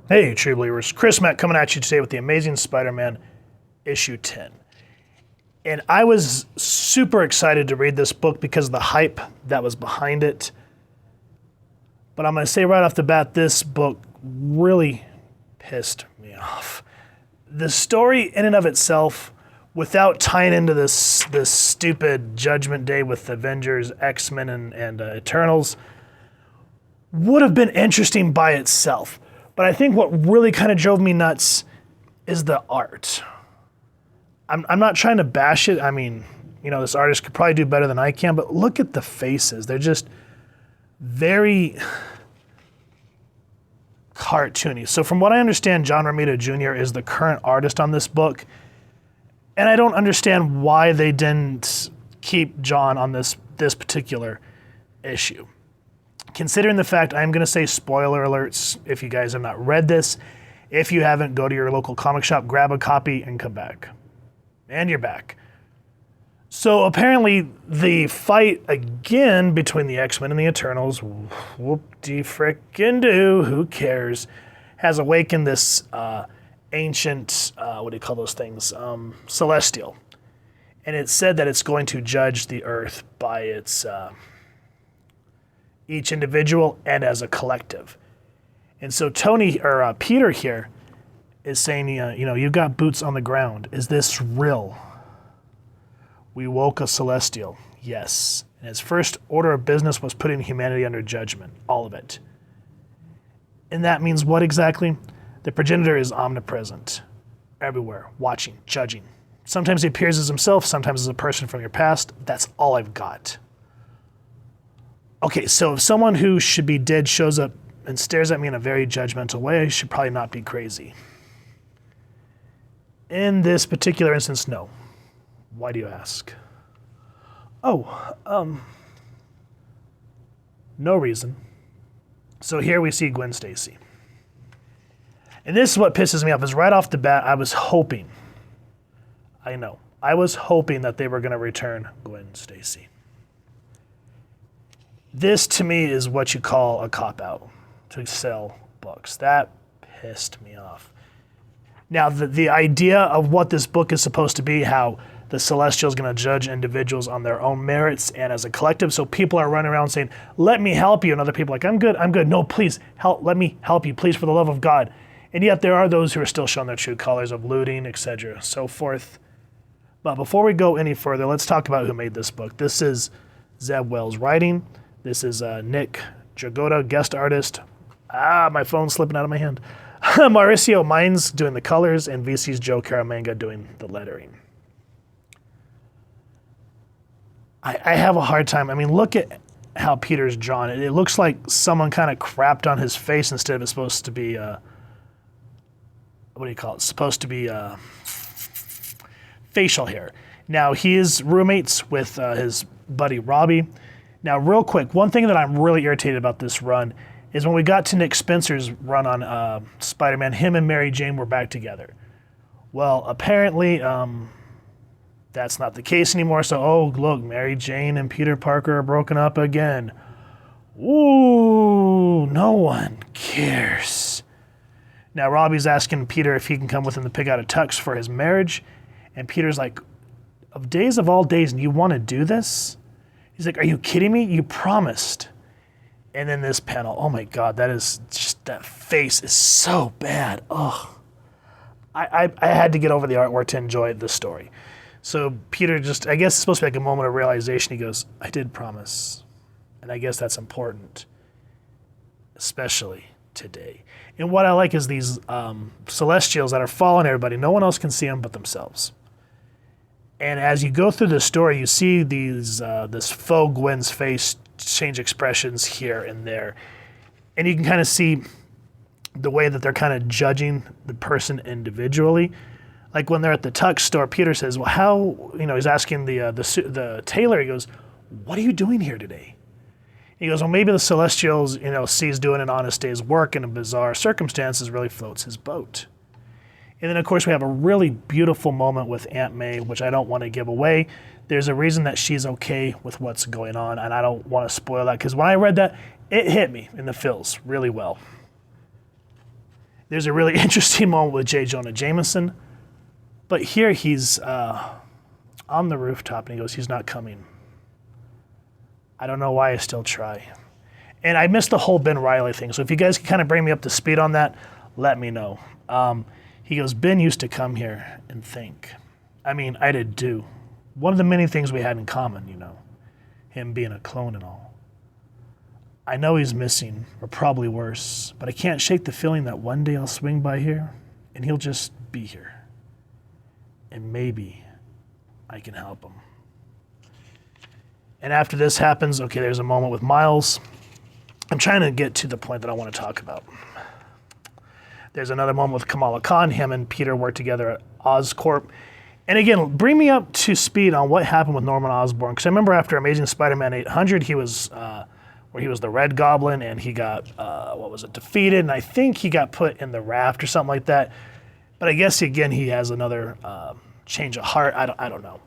Hey, true believers. Chris Mack coming at you today with the Amazing Spider-Man issue 10. And I was super excited to read this book because of the hype that was behind it. But I'm going to say right off the bat, this book really pissed me off. The story in and of itself, without tying into this stupid Judgment Day with Avengers, X-Men, and Eternals, would have been interesting by itself. But I think what really kind of drove me nuts is the art. I'm not trying to bash it. I mean, you know, this artist could probably do better than I can, but look at the faces. They're just very cartoony. So from what I understand, John Romita Jr. is the current artist on this book. And I don't understand why they didn't keep John on this particular issue. Considering the fact, I'm going to say spoiler alerts if you guys have not read this. If you haven't, go to your local comic shop, grab a copy, and come back. And you're back. So apparently the fight again between the X-Men and the Eternals, whoop-de-frickin-do, who cares, has awakened this ancient, what do you call those things, celestial. And it's said that it's going to judge the Earth by its each individual and as a collective. And so Peter here is saying, you know, you've got boots on the ground. Is this real? We woke a celestial. Yes. And his first order of business was putting humanity under judgment. All of it. And that means what exactly? The progenitor is omnipresent. Everywhere. Watching. Judging. Sometimes he appears as himself. Sometimes as a person from your past. That's all I've got. Okay, so if someone who should be dead shows up and stares at me in a very judgmental way, I should probably not be crazy. In this particular instance, no. Why do you ask? Oh, no reason. So here we see Gwen Stacy. And this is what pisses me off, is right off the bat, I was hoping that they were going to return Gwen Stacy. This, to me, is what you call a cop-out to sell books. That pissed me off. Now, the idea of what this book is supposed to be, how the Celestial is going to judge individuals on their own merits and as a collective, so people are running around saying, let me help you, and other people are like, I'm good. No, please, let me help you, please, for the love of God. And yet there are those who are still showing their true colors of looting, etc., so forth. But before we go any further, let's talk about who made this book. This is Zeb Wells writing. This is Nick Dragotta, guest artist. My phone's slipping out of my hand. Mauricio Mines doing the colors, and VC's Joe Caramanga doing the lettering. I have a hard time. I mean, look at how Peter's drawn. It looks like someone kind of crapped on his face instead of it supposed to be, what do you call it? It's supposed to be facial hair. Now, he is roommates with his buddy Robbie. Now, real quick, one thing that I'm really irritated about this run is when we got to Nick Spencer's run on Spider-Man, him and Mary Jane were back together. Well, apparently, that's not the case anymore. So, oh, look, Mary Jane and Peter Parker are broken up again. Ooh, no one cares. Now, Robbie's asking Peter if he can come with him to pick out a tux for his marriage. And Peter's like, of all days, and you want to do this? He's like, are you kidding me? You promised. And then this panel, oh my God, that face is so bad. Ugh. I had to get over the artwork to enjoy the story. So Peter I guess it's supposed to be like a moment of realization. He goes, I did promise. And I guess that's important, especially today. And what I like is these celestials that are following everybody. No one else can see them but themselves. And as you go through the story, you see this faux Gwen's face change expressions here and there. And you can kind of see the way that they're kind of judging the person individually. Like when they're at the tux store, Peter says, well, how, he's asking the tailor, he goes, what are you doing here today? He goes, well, maybe the Celestials, sees doing an honest day's work in a bizarre circumstances really floats his boat. And then, of course, we have a really beautiful moment with Aunt May, which I don't want to give away. There's a reason that she's okay with what's going on, and I don't want to spoil that, because when I read that, it hit me in the feels really well. There's a really interesting moment with J. Jonah Jameson, but here he's on the rooftop and he goes, he's not coming. I don't know why I still try. And I missed the whole Ben Reilly thing, so if you guys can kind of bring me up to speed on that, let me know. He goes, Ben used to come here and think. I mean, I did too. One of the many things we had in common, him being a clone and all. I know he's missing, or probably worse, but I can't shake the feeling that one day I'll swing by here and he'll just be here. And maybe I can help him. And after this happens, okay, there's a moment with Miles. I'm trying to get to the point that I want to talk about. There's another moment with Kamala Khan. Him and Peter work together at Oscorp. And again, bring me up to speed on what happened with Norman Osborn. Because I remember after Amazing Spider-Man 800, he was where he was the Red Goblin, and he got, defeated. And I think he got put in the raft or something like that. But I guess, again, he has another change of heart. I don't know.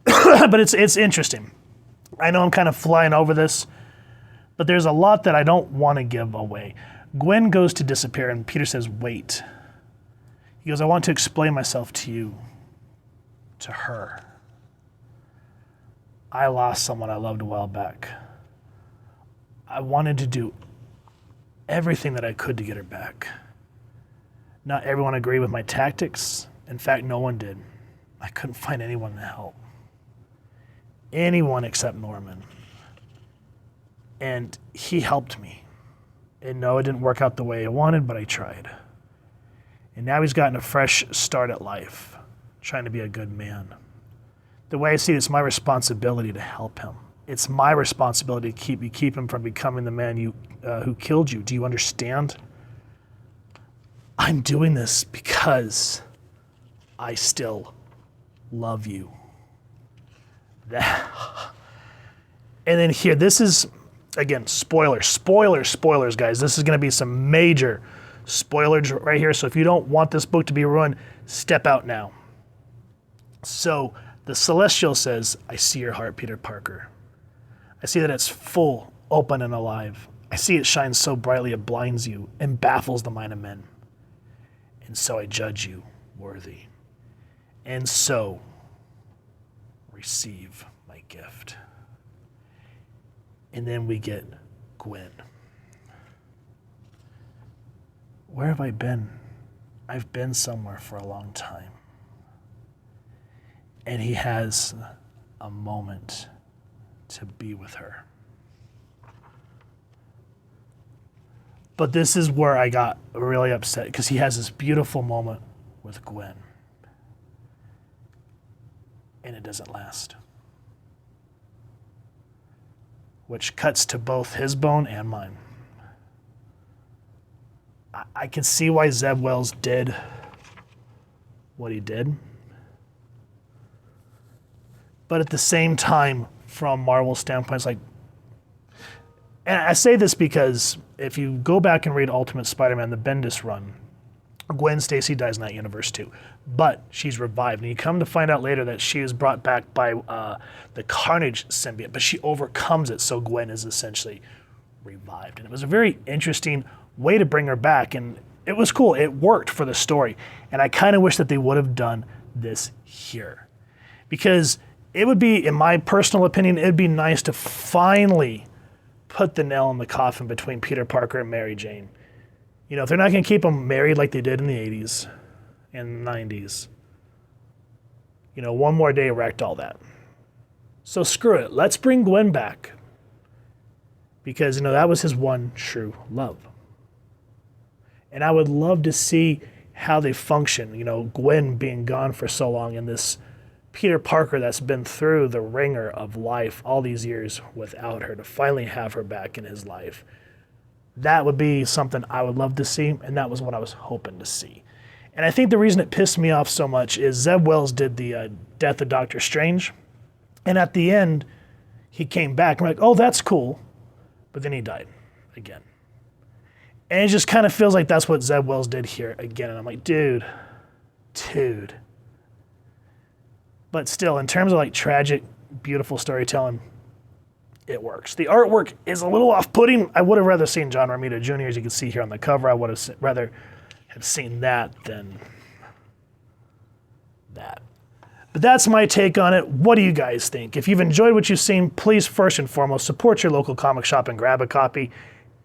But it's interesting. I know I'm kind of flying over this, but there's a lot that I don't want to give away. Gwen goes to disappear, and Peter says, wait. He goes, I want to explain myself to you, to her. I lost someone I loved a while back. I wanted to do everything that I could to get her back. Not everyone agreed with my tactics. In fact, no one did. I couldn't find anyone to help. Anyone except Norman. And he helped me. And no, it didn't work out the way I wanted, but I tried. And now he's gotten a fresh start at life, trying to be a good man. The way I see it, it's my responsibility to help him. It's my responsibility to keep him from becoming the man who killed you. Do you understand? I'm doing this because I still love you. And then here, this is, again, spoilers, guys. This is going to be some major spoilers right here. So if you don't want this book to be ruined, step out now. So the Celestial says, I see your heart, Peter Parker. I see that it's full, open, and alive. I see it shines so brightly it blinds you and baffles the mind of men. And so I judge you worthy. And so receive my gift. And then we get Gwen. Where have I been? I've been somewhere for a long time. And he has a moment to be with her. But this is where I got really upset, because he has this beautiful moment with Gwen. And it doesn't last. Which cuts to both his bone and mine. I can see why Zeb Wells did what he did. But at the same time, from Marvel's standpoint, it's like, and I say this because if you go back and read Ultimate Spider-Man, the Bendis run, Gwen Stacy dies in that universe too, but she's revived. And you come to find out later that she is brought back by the Carnage symbiote, but she overcomes it, so Gwen is essentially revived. And it was a very interesting way to bring her back, and it was cool. It worked for the story. And I kind of wish that they would have done this here. Because it would be, in my personal opinion, it would be nice to finally put the nail in the coffin between Peter Parker and Mary Jane. You know, if they're not going to keep them married like they did in the 80s and 90s, you know, One More Day wrecked all that. So screw it. Let's bring Gwen back. Because, you know, that was his one true love. And I would love to see how they function. You know, Gwen being gone for so long and this Peter Parker that's been through the ringer of life all these years without her, to finally have her back in his life. That would be something I would love to see, and that was what I was hoping to see. And I think the reason it pissed me off so much is Zeb Wells did the Death of Doctor Strange, and at the end, he came back. I'm like, oh, that's cool, but then he died again. And it just kind of feels like that's what Zeb Wells did here again, and I'm like, dude. But still, in terms of like tragic, beautiful storytelling, it works. The artwork is a little off-putting. I would have rather seen John Romita Jr., as you can see here on the cover. I would have rather have seen that, then that. But that's my take on it. What do you guys think? If you've enjoyed what you've seen, please first and foremost support your local comic shop and grab a copy.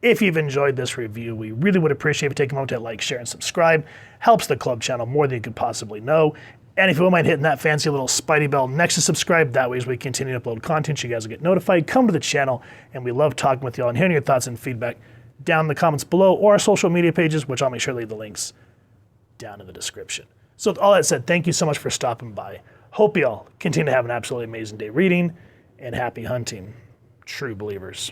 If you've enjoyed this review, we really would appreciate if you take a moment to like, share, and subscribe. Helps the club channel more than you could possibly know. And if you wouldn't mind hitting that fancy little Spidey bell next to subscribe, that way as we continue to upload content, you guys will get notified. Come to the channel, and we love talking with y'all and hearing your thoughts and feedback down in the comments below or our social media pages, which I'll make sure to leave the links down in the description. So with all that said, thank you so much for stopping by. Hope y'all continue to have an absolutely amazing day reading, and happy hunting, true believers.